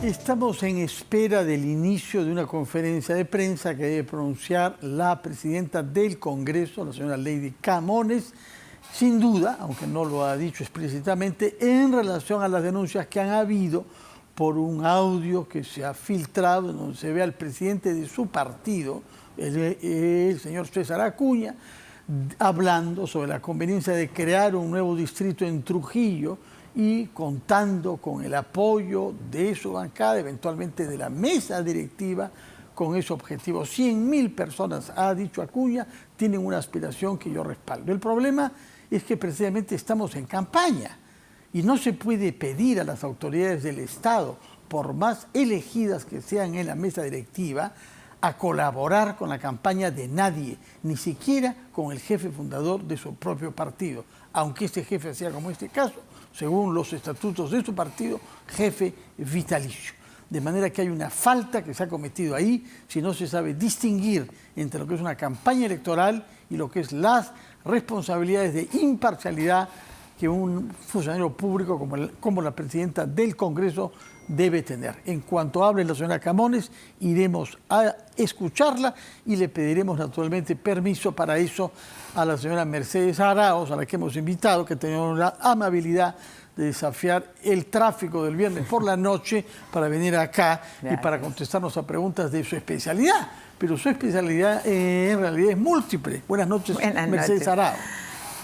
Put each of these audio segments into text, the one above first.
Estamos en espera del inicio de una conferencia de prensa que debe pronunciar la presidenta del Congreso, la señora Lady Camones, sin duda, aunque no lo ha dicho explícitamente, en relación a las denuncias que han habido por un audio que se ha filtrado, donde se ve al presidente de su partido, el señor César Acuña, hablando sobre la conveniencia de crear un nuevo distrito en Trujillo y contando con el apoyo de su bancada, eventualmente de la mesa directiva, con ese objetivo. 100.000 personas, ha dicho Acuña, tienen una aspiración que yo respaldo. El problema es que precisamente estamos en campaña y no se puede pedir a las autoridades del Estado, por más elegidas que sean en la mesa directiva, a colaborar con la campaña de nadie, ni siquiera con el jefe fundador de su propio partido, aunque este jefe sea, como este caso, según los estatutos de su partido, jefe vitalicio. De manera que hay una falta que se ha cometido ahí si no se sabe distinguir entre lo que es una campaña electoral y lo que es las responsabilidades de imparcialidad que un funcionario público como la presidenta del Congreso debe tener. En cuanto hable la señora Camones, iremos a escucharla y le pediremos naturalmente permiso para eso a la señora Mercedes Arauz, a la que hemos invitado, que tenemos la amabilidad de desafiar el tráfico del viernes por la noche para venir acá y para contestarnos a preguntas de su especialidad. Pero su especialidad en realidad es múltiple. Buenas noches, Mercedes Arauz.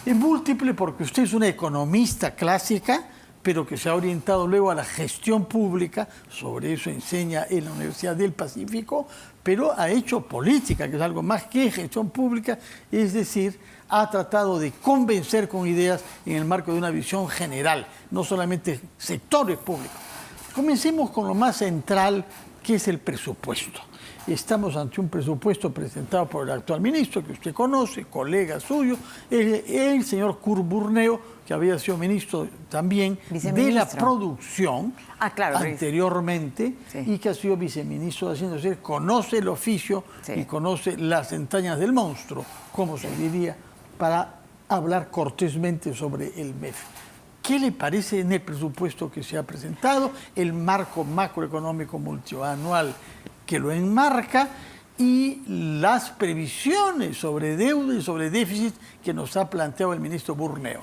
Es múltiple porque usted es una economista clásica, pero que se ha orientado luego a la gestión pública, sobre eso enseña en la Universidad del Pacífico, pero ha hecho política, que es algo más que gestión pública, es decir, ha tratado de convencer con ideas en el marco de una visión general, no solamente sectores públicos. Comencemos con lo más central, que es el presupuesto. Estamos ante un presupuesto presentado por el actual ministro, que usted conoce, colega suyo, el señor Curburneo, que había sido ministro también de la producción anteriormente, y que ha sido viceministro de Hacienda. Es decir, conoce el oficio y conoce las entrañas del monstruo, como se diría, para hablar cortésmente sobre el MEF. ¿Qué le parece en el presupuesto que se ha presentado, el marco macroeconómico multianual que lo enmarca y las previsiones sobre deuda y sobre déficit que nos ha planteado el ministro Burneo?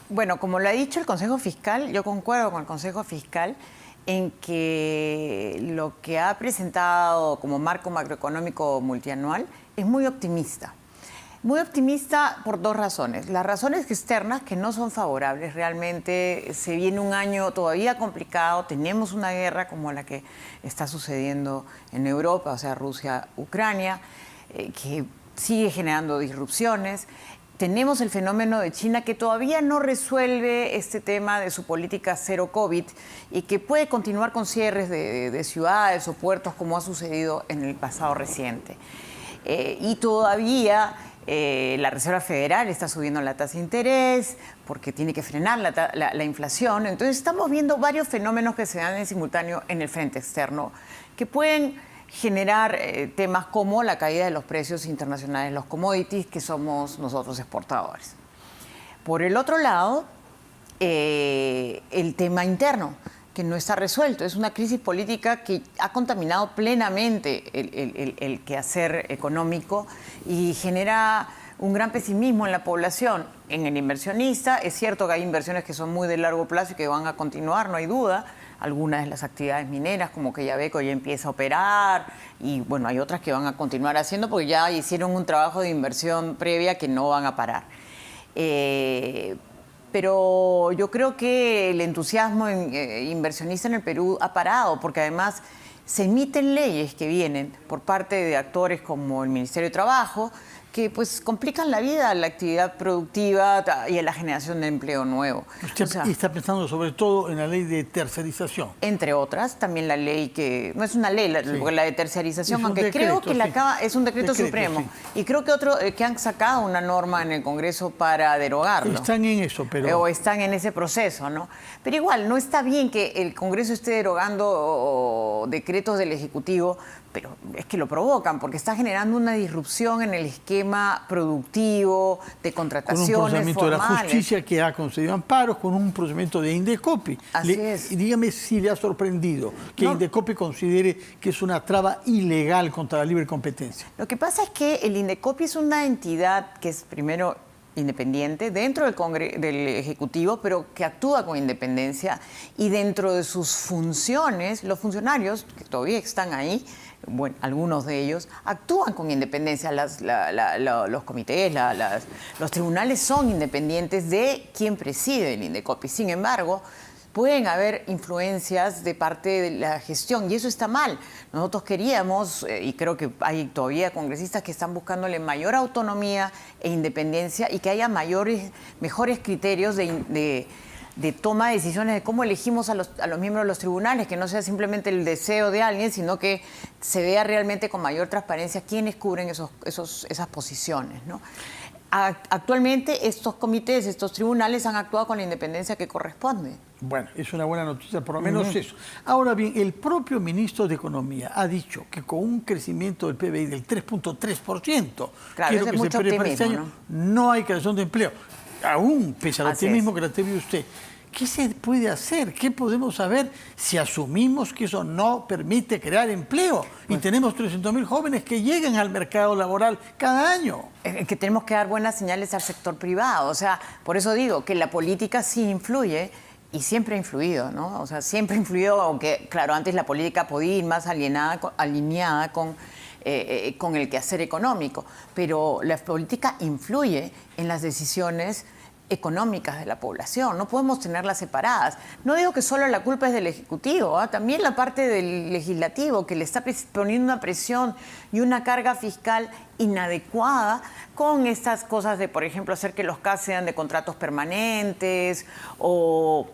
Bueno, como lo ha dicho el Consejo Fiscal, yo concuerdo con el Consejo Fiscal en que lo que ha presentado como marco macroeconómico multianual es muy optimista. Muy optimista por dos razones. Las razones externas, que no son favorables. Realmente se viene un año todavía complicado. Tenemos una guerra como la que está sucediendo en Europa, o sea, Rusia-Ucrania, que sigue generando disrupciones. Tenemos el fenómeno de China, que todavía no resuelve este tema de su política cero COVID y que puede continuar con cierres de ciudades o puertos, como ha sucedido en el pasado reciente. Y todavía la Reserva Federal está subiendo la tasa de interés porque tiene que frenar la inflación. Entonces estamos viendo varios fenómenos que se dan en simultáneo en el frente externo que pueden generar temas como la caída de los precios internacionales de los commodities, que somos nosotros exportadores. Por el otro lado, el tema interno, que no está resuelto. Es una crisis política que ha contaminado plenamente el quehacer económico y genera un gran pesimismo en la población. En el inversionista, es cierto que hay inversiones que son muy de largo plazo y que van a continuar, no hay duda. Algunas de las actividades mineras, como Quellaveco, ya empieza a operar, y bueno, hay otras que van a continuar haciendo porque ya hicieron un trabajo de inversión previa que no van a parar. Pero yo creo que el entusiasmo inversionista en el Perú ha parado, porque además se emiten leyes que vienen por parte de actores como el Ministerio de Trabajo, que pues complican la vida a la actividad productiva y a la generación de empleo nuevo. Usted está pensando sobre todo en la ley de tercerización. Entre otras, también la ley que... No es una ley, la de tercerización, aunque decreto, creo que es un decreto supremo. Sí. Y creo que que han sacado una norma en el Congreso para derogarlo. Están en eso, pero... O están en ese proceso, ¿no? Pero igual, no está bien que el Congreso esté derogando decretos del Ejecutivo pero es que lo provocan porque está generando una disrupción en el esquema productivo de contrataciones con un procedimiento formales. de la justicia que ha concedido amparos, con un procedimiento de Indecopi. Es. Y dígame si le ha sorprendido que Indecopi considere que es una traba ilegal contra la libre competencia. Lo que pasa es que el Indecopi es una entidad que es primero independiente dentro del Ejecutivo, pero que actúa con independencia, y dentro de sus funciones, los funcionarios que todavía están ahí, bueno, algunos de ellos, actúan con independencia. Los comités, los tribunales son independientes de quien preside el Indecopi. Sin embargo, pueden haber influencias de parte de la gestión y eso está mal. Nosotros queríamos, y creo que hay todavía congresistas que están buscándole mayor autonomía e independencia y que haya mejores criterios de toma de decisiones de cómo elegimos a los miembros de los tribunales, que no sea simplemente el deseo de alguien, sino que se vea realmente con mayor transparencia quiénes cubren esas posiciones, ¿no? Actualmente estos comités, estos tribunales han actuado con la independencia que corresponde. Bueno, es una buena noticia, por lo menos eso. Ahora bien, el propio ministro de Economía ha dicho que con un crecimiento del PBI del 3.3%, claro, que es lo que se prevé para este año, no hay creación de empleo. Aún, pese al optimismo que la te vio usted, ¿qué se puede hacer? ¿Qué podemos saber si asumimos que eso no permite crear empleo? Y tenemos 300.000 jóvenes que llegan al mercado laboral cada año. Que tenemos que dar buenas señales al sector privado. O sea, por eso digo que la política sí influye y siempre ha influido, ¿no? O sea, siempre ha influido, aunque, claro, antes la política podía ir más alineada con el quehacer económico, pero la política influye en las decisiones económicas de la población, no podemos tenerlas separadas. No digo que solo la culpa es del Ejecutivo, también la parte del Legislativo, que le está poniendo una presión y una carga fiscal inadecuada con estas cosas de, por ejemplo, hacer que los CAS sean de contratos permanentes o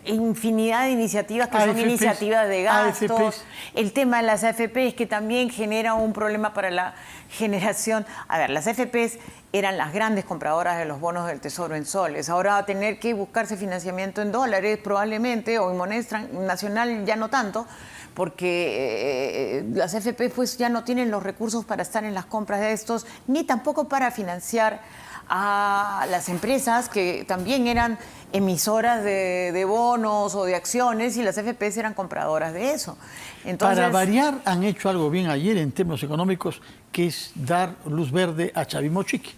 infinidad de iniciativas que son iniciativas de gastos. AFPs. El tema de las AFPs, que también genera un problema para la generación. A ver, las AFPs eran las grandes compradoras de los bonos del Tesoro en soles. Ahora va a tener que buscarse financiamiento en dólares probablemente, o en moneda nacional ya no tanto, porque las AFP pues ya no tienen los recursos para estar en las compras de estos, ni tampoco para financiar a las empresas que también eran emisoras de bonos o de acciones, y las AFPs eran compradoras de eso. Entonces, para variar, han hecho algo bien ayer en términos económicos, que es dar luz verde a Chavimochiqui.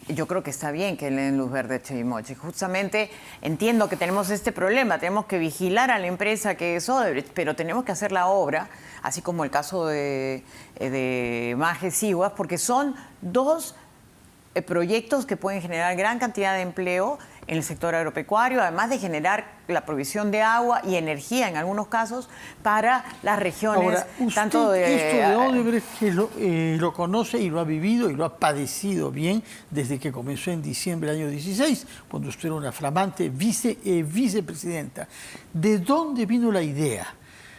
Yo creo que está bien que le den luz verde a Chavimochiqui. Justamente entiendo que tenemos este problema, tenemos que vigilar a la empresa que es Odebrecht, pero tenemos que hacer la obra, así como el caso de Maje Siguas, porque son dos proyectos que pueden generar gran cantidad de empleo en el sector agropecuario, además de generar la provisión de agua y energía en algunos casos para las regiones. Ahora, usted tanto esto de Odebrecht que lo conoce y lo ha vivido y lo ha padecido bien desde que comenzó en diciembre del año 16, cuando usted era una flamante vicepresidenta. ¿De dónde vino la idea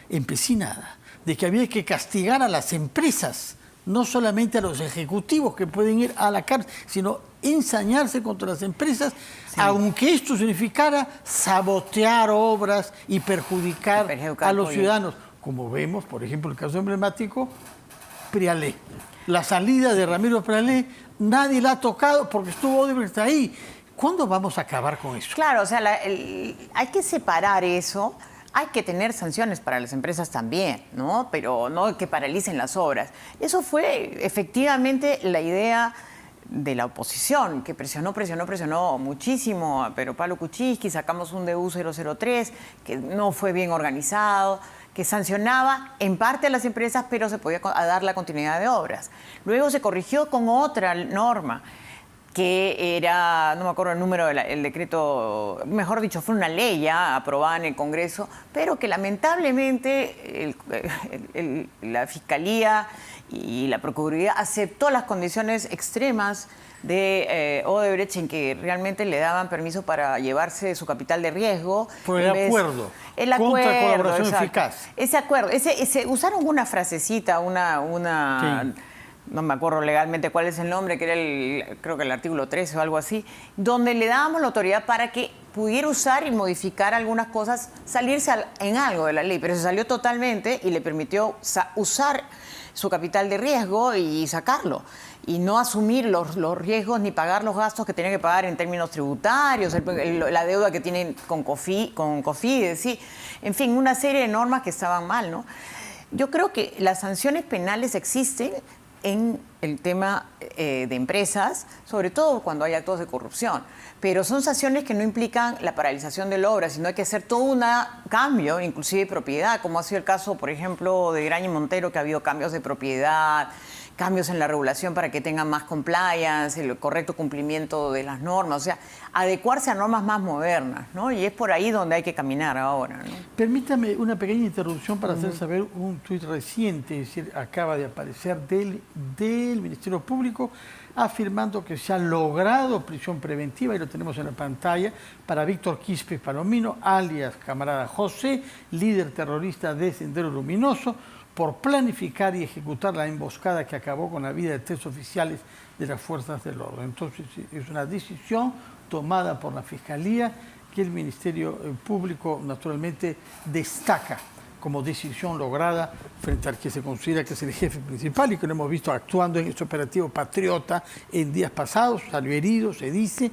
empecinada de que había que castigar a las empresas, no solamente a los ejecutivos que pueden ir a la cárcel, sino ensañarse contra las empresas, aunque esto significara sabotear obras y perjudicar a los ciudadanos? Como vemos, por ejemplo, el caso emblemático, Prialé. La salida de Ramiro Prialé, nadie la ha tocado porque estuvo Odebrecht ahí. ¿Cuándo vamos a acabar con eso? Claro, o sea, hay que separar eso. Hay que tener sanciones para las empresas también, ¿no? Pero no que paralicen las obras. Eso fue efectivamente la idea de la oposición, que presionó muchísimo a Pedro Pablo Kuczynski. Sacamos un DU 003 que no fue bien organizado, que sancionaba en parte a las empresas, pero se podía dar la continuidad de obras. Luego se corrigió con otra norma, que era, no me acuerdo el número del decreto, mejor dicho, fue una ley ya aprobada en el Congreso, pero que lamentablemente la Fiscalía y la Procuraduría aceptó las condiciones extremas de Odebrecht, en que realmente le daban permiso para llevarse su capital de riesgo. Por el acuerdo. Contra colaboración eficaz. Ese acuerdo, usaron una frasecita, Sí. No me acuerdo legalmente cuál es el nombre, que era creo que el artículo 13 o algo así, donde le dábamos la autoridad para que pudiera usar y modificar algunas cosas, salirse en algo de la ley, pero se salió totalmente y le permitió usar su capital de riesgo y sacarlo, y no asumir los riesgos ni pagar los gastos que tenía que pagar en términos tributarios, la deuda que tienen con COFIDES, ¿sí? En fin, una serie de normas que estaban mal, ¿no? Yo creo que las sanciones penales existen en el tema de empresas, sobre todo cuando hay actos de corrupción, pero son sanciones que no implican la paralización de la obra, sino hay que hacer todo un cambio, inclusive de propiedad, como ha sido el caso, por ejemplo, de Graña y Montero, que ha habido cambios de propiedad, cambios en la regulación para que tengan más compliance, el correcto cumplimiento de las normas, o sea, adecuarse a normas más modernas, ¿no? Y es por ahí donde hay que caminar ahora, ¿no? Permítame una pequeña interrupción para hacer saber un tuit reciente, es decir, acaba de aparecer del Ministerio Público, afirmando que se ha logrado prisión preventiva, y lo tenemos en la pantalla, para Víctor Quispe Palomino, alias Camarada José, líder terrorista de Sendero Luminoso, por planificar y ejecutar la emboscada que acabó con la vida de 3 oficiales de las fuerzas del orden. Entonces, es una decisión tomada por la Fiscalía que el Ministerio Público naturalmente destaca como decisión lograda frente al que se considera que es el jefe principal y que lo hemos visto actuando en este operativo Patriota en días pasados, salió herido, se dice,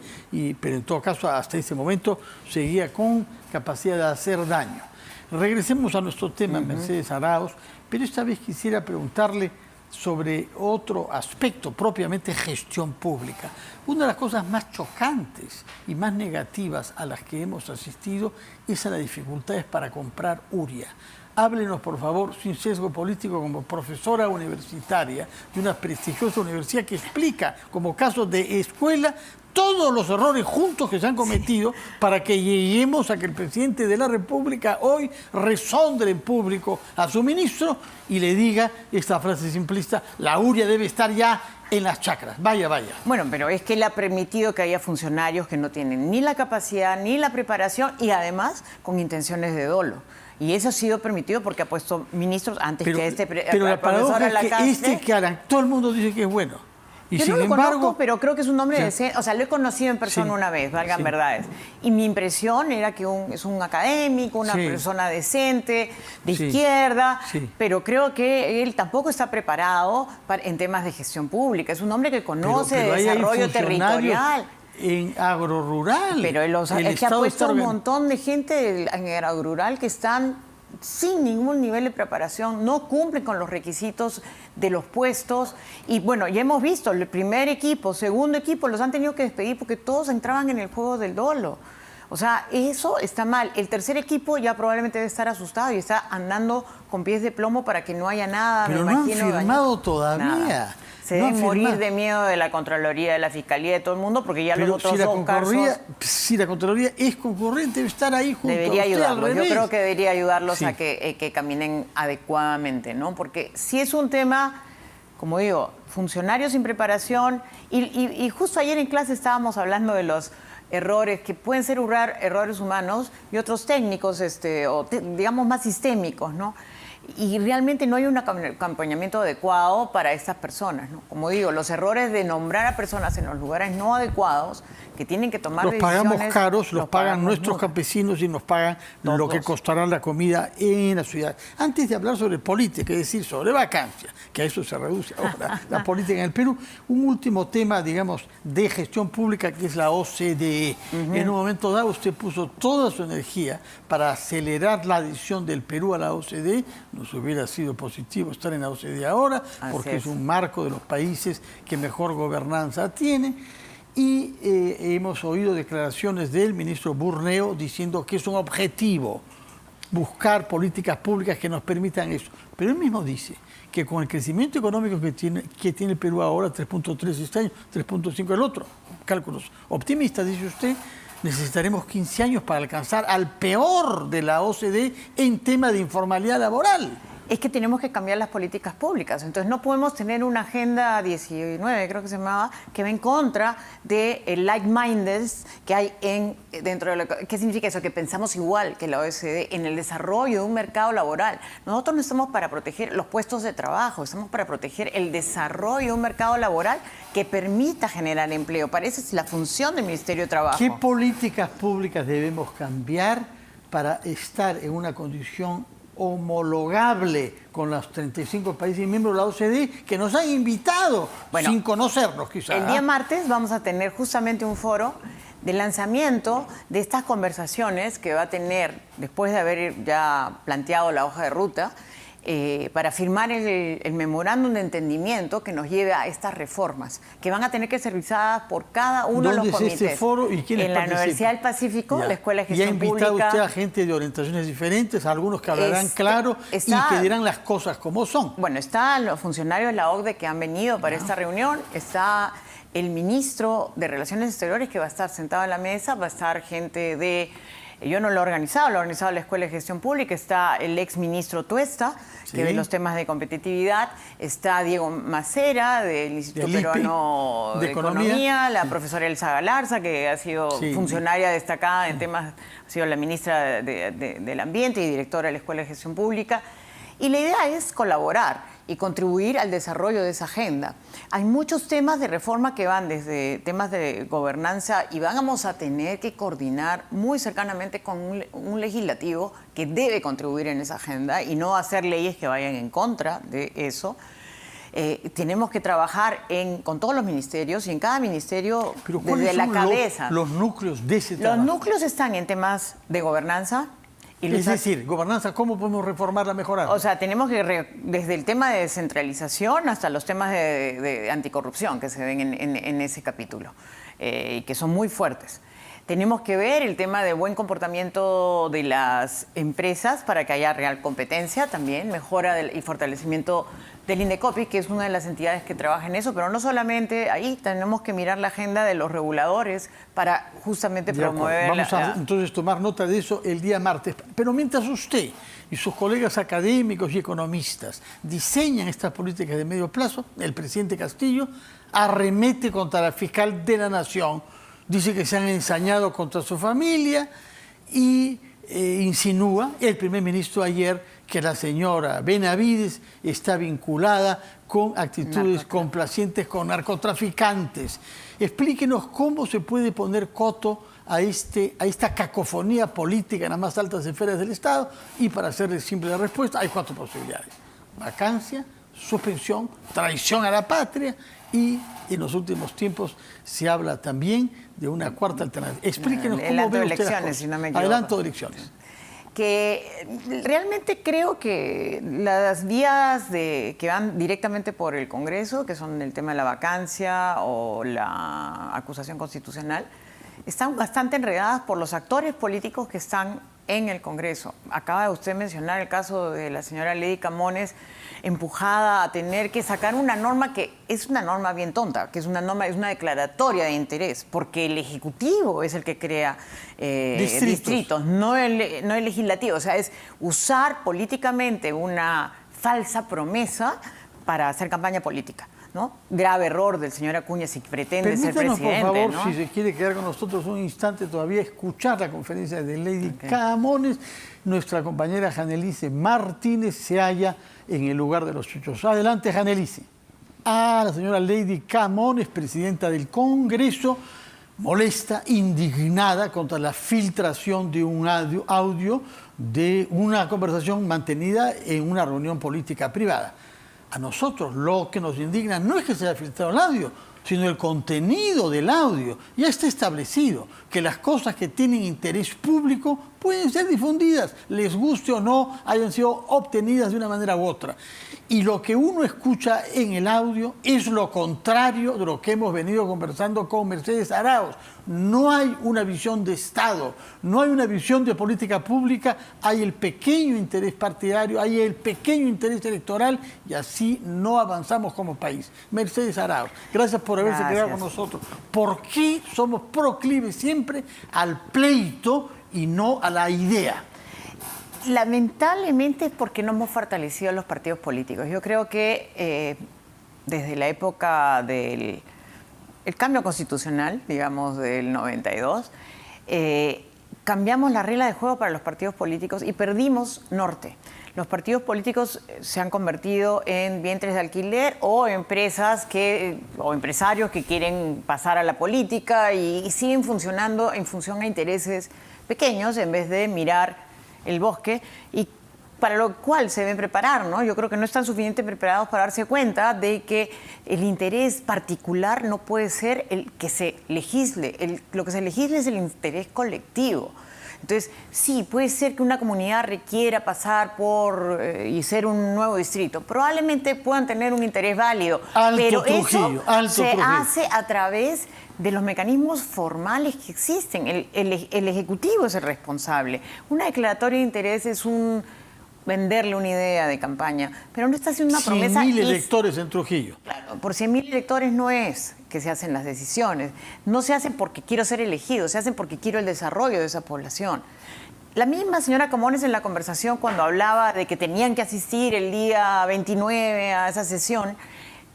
pero en todo caso hasta ese momento seguía con capacidad de hacer daño. Regresemos a nuestro tema, Mercedes Arauz, pero esta vez quisiera preguntarle sobre otro aspecto, propiamente gestión pública. Una de las cosas más chocantes y más negativas a las que hemos asistido es a las dificultades para comprar urea. Háblenos, por favor, sin sesgo político, como profesora universitaria de una prestigiosa universidad que explica, como caso de escuela, todos los errores juntos que se han cometido para que lleguemos a que el presidente de la República hoy resondre en público a su ministro y le diga esta frase simplista: la urea debe estar ya en las chacras. Vaya, vaya. Bueno, pero es que él ha permitido que haya funcionarios que no tienen ni la capacidad ni la preparación y además con intenciones de dolo. Y eso ha sido permitido porque ha puesto ministros antes que este pero la paradoja es que todo el mundo dice que es bueno. Y yo sin no lo embargo, conozco, pero creo que es un hombre decente. O sea, lo he conocido en persona una vez, valgan verdades. Y mi impresión era que es un académico, una persona decente, de izquierda, pero creo que él tampoco está preparado en temas de gestión pública. Es un hombre que conoce de desarrollo territorial. En agrorural. Pero es que ha puesto un montón de gente en agrorural que están sin ningún nivel de preparación, no cumplen con los requisitos de los puestos. Y bueno, ya hemos visto, el primer equipo, segundo equipo, los han tenido que despedir porque todos entraban en el juego del dolo. O sea, eso está mal. El tercer equipo ya probablemente debe estar asustado y está andando con pies de plomo para que no haya nada. Pero me imagino, no han firmado todavía. Nada. Se deben morir de miedo de la Contraloría, de la Fiscalía, de todo el mundo, porque ya los otros dos casos... Si la Contraloría es concurrente, debe estar ahí junto debería a usted, ayudarlos. al Yo revés. creo que debería ayudarlos a que caminen adecuadamente, ¿no? Porque si es un tema, como digo, funcionarios sin preparación, y justo ayer en clase estábamos hablando de los errores que pueden ser errores humanos y otros técnicos, digamos más sistémicos, ¿no? Y realmente no hay un acompañamiento adecuado para estas personas, ¿no? Como digo, los errores de nombrar a personas en los lugares no adecuados, que tienen que tomar decisiones... Los pagamos caros, los pagan nuestros mucho. Campesinos y nos pagan lo que costará la comida en la ciudad. Antes de hablar sobre política, es decir, sobre vacancia, que a eso se reduce ahora la política en el Perú, un último tema, digamos, de gestión pública, que es la OCDE. En un momento dado usted puso toda su energía para acelerar la adhesión del Perú a la OCDE. Nos hubiera sido positivo estar en la OCDE ahora, porque es un marco de los países que mejor gobernanza tiene. Y hemos oído declaraciones del ministro Burneo diciendo que es un objetivo buscar políticas públicas que nos permitan eso. Pero él mismo dice que con el crecimiento económico que tiene el Perú ahora, 3.3 este año, 3.5 el otro, cálculos optimistas, dice usted, necesitaremos 15 años para alcanzar al peor de la OCDE en tema de informalidad laboral. es que tenemos que cambiar las políticas públicas. Entonces no podemos tener una agenda 19, creo que se llamaba, que va en contra de like-minded que hay dentro de lo que... ¿Qué significa eso? Que pensamos igual que la OECD en el desarrollo de un mercado laboral. Nosotros no estamos para proteger los puestos de trabajo, estamos para proteger el desarrollo de un mercado laboral que permita generar empleo. Para eso es la función del Ministerio de Trabajo. ¿Qué políticas públicas debemos cambiar para estar en una condición homologable con los 35 países miembros de la OCDE que nos han invitado, sin conocernos quizás? El día martes vamos a tener justamente un foro de lanzamiento de estas conversaciones que va a tener, después de haber ya planteado la hoja de ruta, para firmar el memorándum de entendimiento que nos lleve a estas reformas, que van a tener que ser revisadas por cada uno de los comités. ¿Dónde es ese foro y quiénes participan? En la Universidad del Pacífico, la Escuela de Gestión Pública. ¿Y ha invitado usted a gente de orientaciones diferentes, algunos que hablarán claro y que dirán las cosas como son? Bueno, están los funcionarios de la OCDE que han venido para esta reunión, está el ministro de Relaciones Exteriores que va a estar sentado en la mesa, va a estar gente de... Yo no lo he organizado, lo ha organizado la Escuela de Gestión Pública, está el ex ministro Tuesta, que ve los temas de competitividad, está Diego Macera, del Instituto Peruano de Economía, la profesora Elsa Galarza, que ha sido funcionaria destacada en temas, ha sido la ministra del Ambiente y directora de la Escuela de Gestión Pública. Y la idea es colaborar y contribuir al desarrollo de esa agenda. Hay muchos temas de reforma que van desde temas de gobernanza y vamos a tener que coordinar muy cercanamente con un legislativo que debe contribuir en esa agenda y no hacer leyes que vayan en contra de eso. Tenemos que trabajar con todos los ministerios y en cada ministerio desde la cabeza. Los núcleos de ese trabajo? Los núcleos están en temas de gobernanza. Es decir, gobernanza, ¿cómo podemos reformarla, mejorarla? O sea, tenemos que, desde el tema de descentralización hasta los temas de anticorrupción que se ven en ese capítulo, y que son muy fuertes. Tenemos que ver el tema de buen comportamiento de las empresas para que haya real competencia también, mejora y fortalecimiento del INDECOPI, que es una de las entidades que trabaja en eso, pero no solamente ahí, tenemos que mirar la agenda de los reguladores para justamente promover... Vamos a entonces tomar nota de eso el día martes. Pero mientras usted y sus colegas académicos y economistas diseñan estas políticas de medio plazo, el presidente Castillo arremete contra la fiscal de la Nación, dice que se han ensañado contra su familia y insinúa el primer ministro ayer que la señora Benavides está vinculada con actitudes complacientes con narcotraficantes. Explíquenos cómo se puede poner coto a esta cacofonía política en las más altas esferas del Estado, y para hacerle simple la respuesta hay 4 posibilidades: vacancia, suspensión, traición a la patria, y en los últimos tiempos se habla también de una cuarta alternativa. Explíquenos cómo ve usted las cosas. Si no me equivoco. Adelanto de elecciones. Que realmente creo que las vías que van directamente por el Congreso, que son el tema de la vacancia o la acusación constitucional, están bastante enredadas por los actores políticos que están en el Congreso. Acaba de usted mencionar el caso de la señora Lady Camones, empujada a tener que sacar una norma que es una norma bien tonta, que es una declaratoria de interés, porque el Ejecutivo es el que crea distritos, no el Legislativo. O sea, es usar políticamente una falsa promesa para hacer campaña política, ¿no? Grave error del señor Acuña si pretende ser presidente. Por favor, ¿no? si se quiere quedar con nosotros un instante todavía, escuchar la conferencia de Lady Camones. Nuestra compañera Janelice Martínez se halla en el lugar de los hechos. Adelante, Janelice. La señora Lady Camones, presidenta del Congreso, molesta, indignada contra la filtración de un audio de una conversación mantenida en una reunión política privada. A nosotros lo que nos indigna no es que se haya filtrado el audio, sino el contenido del audio. Ya está establecido que las cosas que tienen interés público pueden ser difundidas, les guste o no, hayan sido obtenidas de una manera u otra. Y lo que uno escucha en el audio es lo contrario de lo que hemos venido conversando con Mercedes Arauz. No hay una visión de Estado, no hay una visión de política pública, hay el pequeño interés partidario, hay el pequeño interés electoral, y así no avanzamos como país. Mercedes Arauz, gracias por haberse quedado con nosotros. ¿Por qué somos proclives siempre al pleito y no a la idea? Lamentablemente es porque no hemos fortalecido los partidos políticos. Yo creo que desde la época del cambio constitucional, digamos, del 92, cambiamos la regla de juego para los partidos políticos y perdimos norte. Los partidos políticos se han convertido en vientres de alquiler o empresas o empresarios que quieren pasar a la política y siguen funcionando en función a intereses pequeños en vez de mirar el bosque, y para lo cual se deben preparar, ¿no? Yo creo que no están suficientemente preparados para darse cuenta de que el interés particular no puede ser el que se legisle. Lo que se legisle es el interés colectivo. Entonces, sí, puede ser que una comunidad requiera pasar por y ser un nuevo distrito. Probablemente puedan tener un interés válido, pero eso se hace a través de los mecanismos formales que existen. El Ejecutivo es el responsable. Una declaratoria de interés es venderle una idea de campaña, pero no está haciendo una promesa. 100.000 electores en Trujillo. Claro, por 100.000 electores no es que se hacen las decisiones. No se hacen porque quiero ser elegido, se hacen porque quiero el desarrollo de esa población. La misma señora Camones en la conversación, cuando hablaba de que tenían que asistir el día 29 a esa sesión,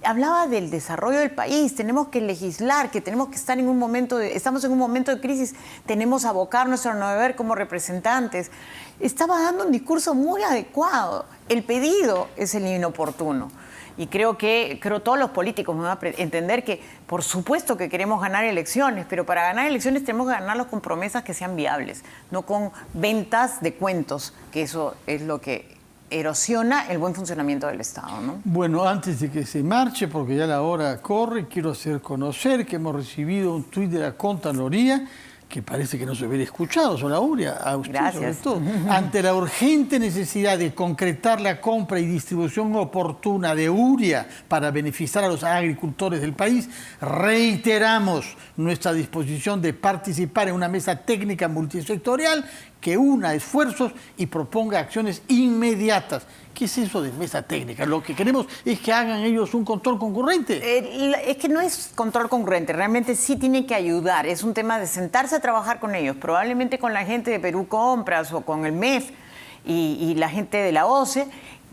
hablaba del desarrollo del país. Tenemos que legislar, que tenemos que estar estamos en un momento de crisis, tenemos que abocar nuestro deber como representantes. Estaba dando un discurso muy adecuado. El pedido es el inoportuno. Y creo todos los políticos van a entender que, por supuesto que queremos ganar elecciones, pero para ganar elecciones tenemos que ganarlos con promesas que sean viables, no con ventas de cuentos, que eso es lo que erosiona el buen funcionamiento del Estado, ¿no? Bueno, antes de que se marche, porque ya la hora corre, quiero hacer conocer que hemos recibido un tuit de la Contraloría que parece que no se hubiera escuchado, Zoraida, a usted. Gracias. Sobre todo. Ante la urgente necesidad de concretar la compra y distribución oportuna de urea para beneficiar a los agricultores del país, reiteramos nuestra disposición de participar en una mesa técnica multisectorial que una esfuerzos y proponga acciones inmediatas. ¿Qué es eso de mesa técnica? Lo que queremos es que hagan ellos un control concurrente. Es que no es control concurrente, realmente sí tiene que ayudar. Es un tema de sentarse a trabajar con ellos, probablemente con la gente de Perú Compras o con el MEF y la gente de la OCE,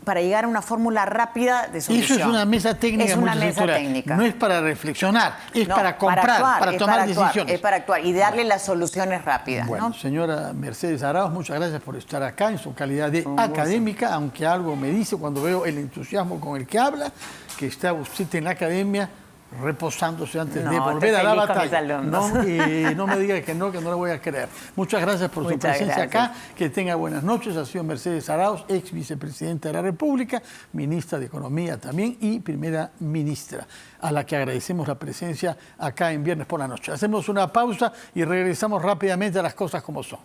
para llegar a una fórmula rápida de solución. Eso es una mesa técnica. Es una mesa técnica. No es para reflexionar, es para comprar, para tomar decisiones. Es para actuar y darle las soluciones rápidas. Bueno, ¿no? Señora Mercedes Arauz, muchas gracias por estar acá en su calidad de académica, aunque algo me dice cuando veo el entusiasmo con el que habla, que está usted en la academia reposándose antes de volver a la batalla. No me diga que no le voy a creer. Muchas gracias por su presencia acá. Que tenga buenas noches. Ha sido Mercedes Arauz, ex vicepresidenta de la República, ministra de Economía también y primera ministra, a la que agradecemos la presencia acá en Viernes por la Noche. Hacemos una pausa y regresamos rápidamente a las cosas como son.